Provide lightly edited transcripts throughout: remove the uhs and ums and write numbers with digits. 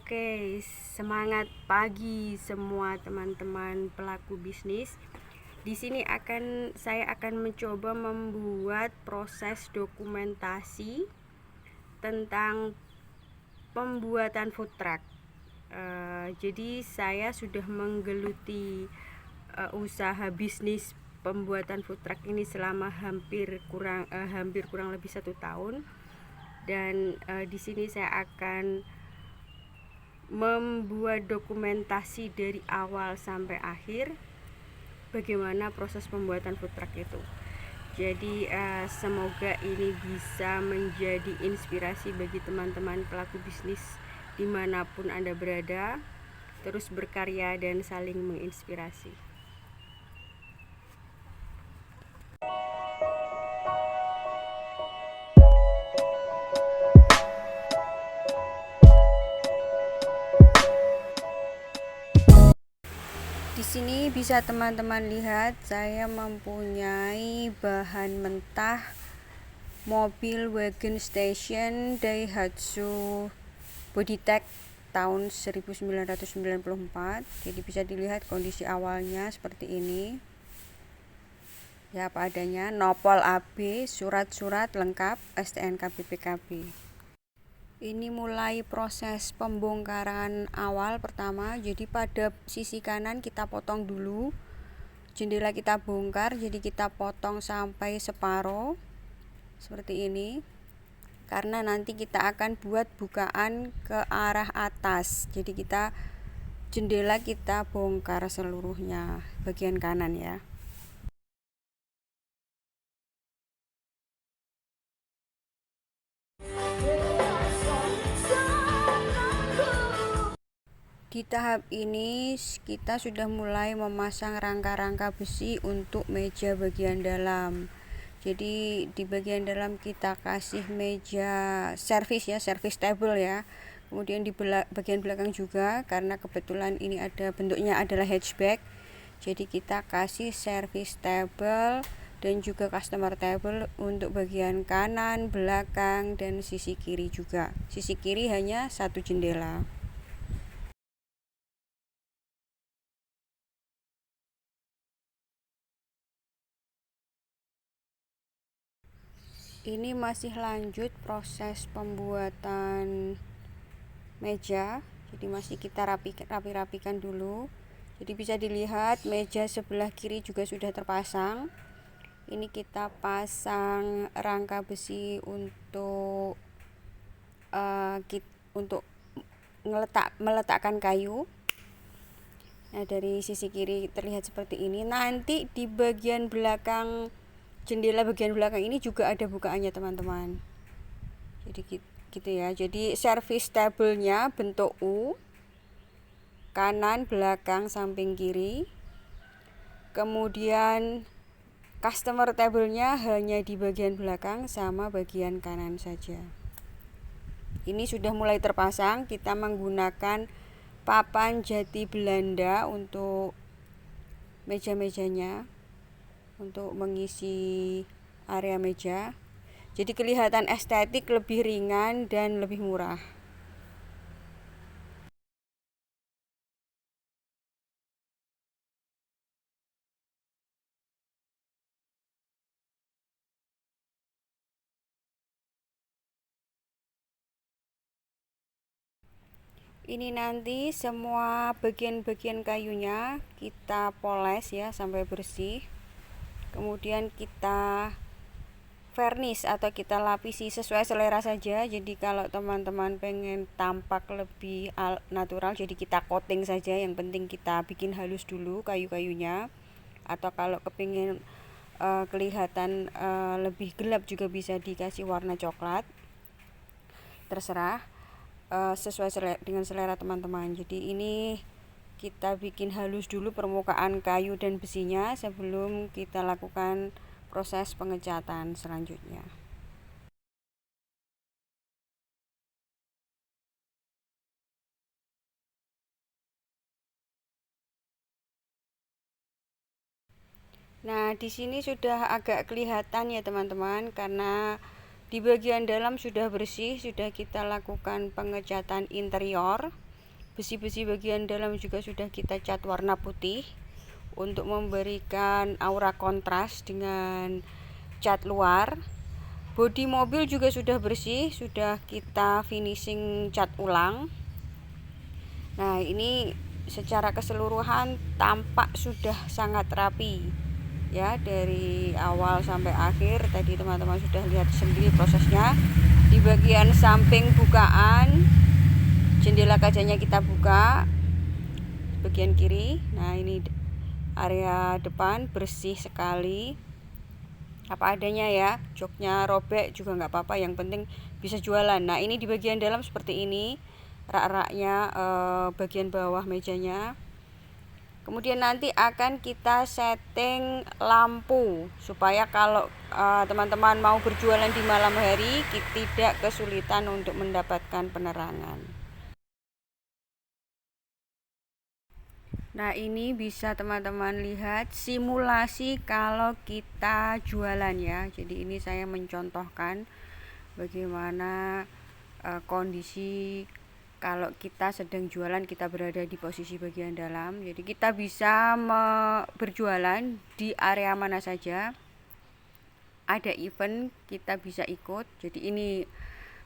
Oke, semangat pagi semua teman-teman pelaku bisnis. Di sini saya akan mencoba membuat proses dokumentasi tentang pembuatan food truck. Jadi saya sudah menggeluti usaha bisnis pembuatan food truck ini selama hampir kurang lebih 1 tahun, dan di sini saya akan membuat dokumentasi dari awal sampai akhir bagaimana proses pembuatan food truck itu. Jadi semoga ini bisa menjadi inspirasi bagi teman-teman pelaku bisnis dimanapun Anda berada, terus berkarya dan saling menginspirasi. Di sini bisa teman-teman lihat saya mempunyai bahan mentah mobil wagon station Daihatsu Bodytech tahun 1994. Jadi bisa dilihat kondisi awalnya seperti ini. Ya, apa adanya, nopol AB, surat-surat lengkap, STNK BPKB. Ini mulai proses pembongkaran awal pertama. Jadi pada sisi kanan kita potong dulu, jendela kita bongkar, jadi kita potong sampai separuh seperti ini, karena nanti kita akan buat bukaan ke arah atas. Jadi jendela kita bongkar seluruhnya bagian kanan ya. Di tahap ini kita sudah mulai memasang rangka-rangka besi untuk meja bagian dalam. Jadi di bagian dalam kita kasih meja servis ya, service table ya. Kemudian di bagian belakang juga, karena kebetulan ini bentuknya adalah hatchback. Jadi kita kasih service table dan juga customer table untuk bagian kanan, belakang, dan sisi kiri juga. Sisi kiri hanya satu jendela. Ini masih lanjut proses pembuatan meja. Jadi masih kita rapikan dulu. Jadi bisa dilihat meja sebelah kiri juga sudah terpasang. Ini kita pasang rangka besi untuk meletakkan kayu. Nah, dari sisi kiri terlihat seperti ini. Nanti di bagian belakang jendela bagian belakang ini juga ada bukaannya teman-teman. Jadi gitu ya. Jadi service table-nya bentuk U, kanan, belakang, samping, kiri. Kemudian customer table-nya hanya di bagian belakang sama bagian kanan saja. Ini sudah mulai terpasang. Kita menggunakan papan jati Belanda untuk meja-mejanya, untuk mengisi area meja. Jadi kelihatan estetik, lebih ringan dan lebih murah. Ini nanti semua bagian-bagian kayunya kita poles ya sampai bersih. Kemudian kita vernis atau kita lapisi sesuai selera saja. Jadi kalau teman-teman pengen tampak lebih natural, jadi kita coating saja. Yang penting kita bikin halus dulu kayu-kayunya. Atau kalau kepingin kelihatan lebih gelap juga bisa dikasih warna coklat. Terserah, sesuai dengan selera teman-teman. Jadi ini kita bikin halus dulu permukaan kayu dan besinya sebelum kita lakukan proses pengecatan selanjutnya. Nah, di sini sudah agak kelihatan ya teman-teman, karena di bagian dalam sudah bersih, sudah kita lakukan pengecatan interior. Besi-besi bagian dalam juga sudah kita cat warna putih untuk memberikan aura kontras dengan cat luar. Bodi mobil juga sudah bersih, sudah kita finishing cat ulang. Nah, ini secara keseluruhan tampak sudah sangat rapi ya, dari awal sampai akhir. Tadi teman-teman sudah lihat sendiri prosesnya. Di bagian samping bukaan jendela kacanya kita buka bagian kiri. Nah, ini area depan bersih sekali, apa adanya ya. Joknya robek juga nggak apa-apa, yang penting bisa jualan. Nah, ini di bagian dalam seperti ini, rak-raknya, bagian bawah mejanya. Kemudian nanti akan kita setting lampu supaya kalau teman-teman mau berjualan di malam hari tidak kesulitan untuk mendapatkan penerangan. Nah, ini bisa teman-teman lihat simulasi kalau kita jualan ya. Jadi ini saya mencontohkan bagaimana kondisi kalau kita sedang jualan, kita berada di posisi bagian dalam. Jadi kita bisa berjualan di area mana saja. Ada event kita bisa ikut. Jadi ini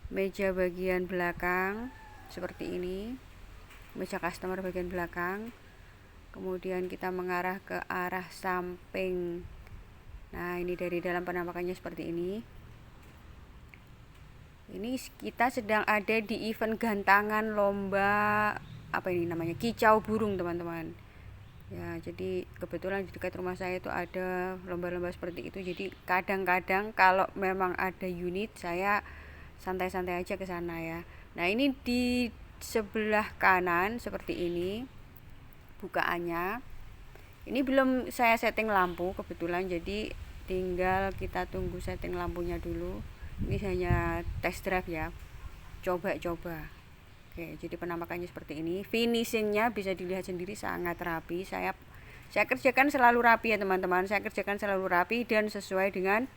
meja bagian belakang seperti ini, meja customer bagian belakang. Kemudian kita mengarah ke arah samping. Nah, ini dari dalam penampakannya seperti ini. Ini kita sedang ada di event gantangan lomba, apa ini namanya, kicau burung teman-teman ya. Jadi kebetulan di dekat rumah saya itu ada lomba-lomba seperti itu. Jadi kadang-kadang kalau memang ada unit, saya santai-santai aja ke sana ya. Nah, ini di sebelah kanan seperti ini bukaannya. Ini belum saya setting lampu kebetulan, jadi tinggal kita tunggu setting lampunya dulu. Ini hanya test drive ya, coba-coba. Oke, jadi penampakannya seperti ini. Finishingnya bisa dilihat sendiri sangat rapi. Saya kerjakan selalu rapi ya teman-teman. Saya kerjakan selalu rapi dan sesuai dengan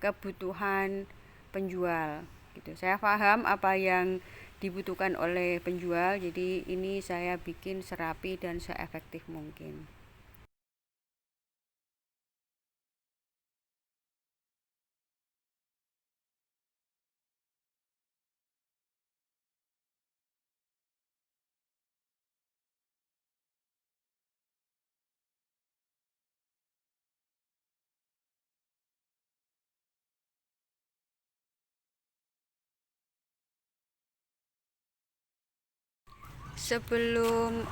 kebutuhan penjual gitu. Saya paham apa yang dibutuhkan oleh penjual, jadi ini saya bikin serapi dan seefektif mungkin. Sebelum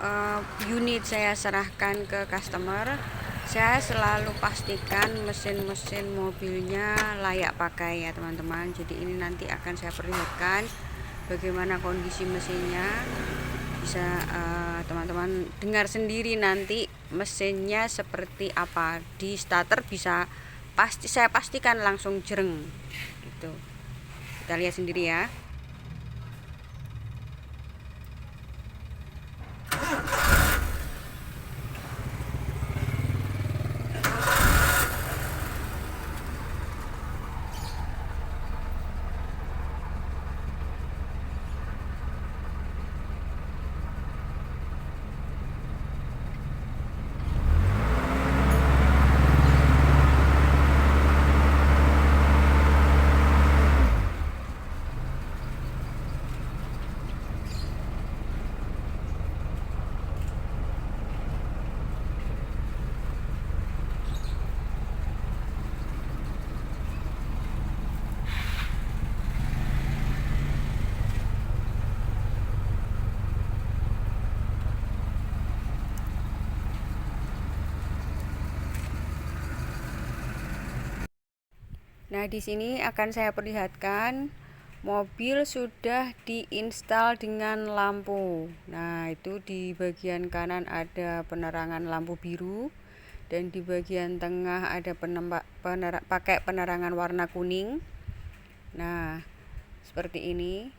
unit saya serahkan ke customer, saya selalu pastikan mesin-mesin mobilnya layak pakai ya teman-teman. Jadi ini nanti akan saya perlihatkan bagaimana kondisi mesinnya. Bisa teman-teman dengar sendiri nanti mesinnya seperti apa. Di starter bisa saya pastikan langsung jereng gitu. Kita lihat sendiri ya. Nah, di sini akan saya perlihatkan mobil sudah diinstal dengan lampu. Nah, itu di bagian kanan ada penerangan lampu biru dan di bagian tengah ada pakai penerangan warna kuning. Nah, seperti ini.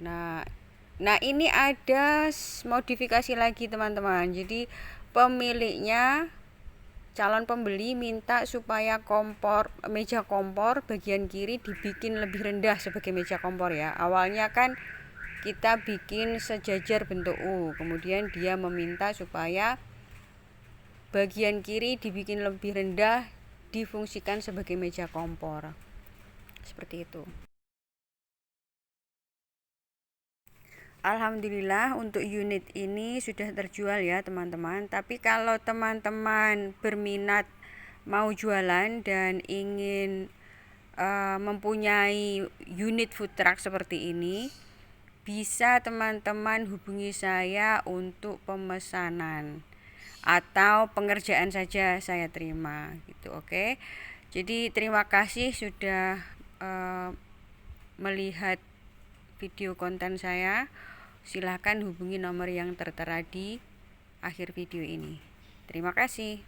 Nah, ini ada modifikasi lagi teman-teman. Jadi pemiliknya, calon pembeli minta supaya meja kompor bagian kiri dibikin lebih rendah sebagai meja kompor ya. Awalnya kan kita bikin sejajar bentuk U, kemudian dia meminta supaya bagian kiri dibikin lebih rendah, difungsikan sebagai meja kompor, seperti itu. Alhamdulillah untuk unit ini sudah terjual ya teman-teman. Tapi kalau teman-teman berminat mau jualan dan ingin mempunyai unit food truck seperti ini, bisa teman-teman hubungi saya untuk pemesanan atau pengerjaan saja saya terima gitu, oke. Jadi terima kasih sudah melihat video konten saya. Silahkan hubungi nomor yang tertera di akhir video ini. Terima kasih.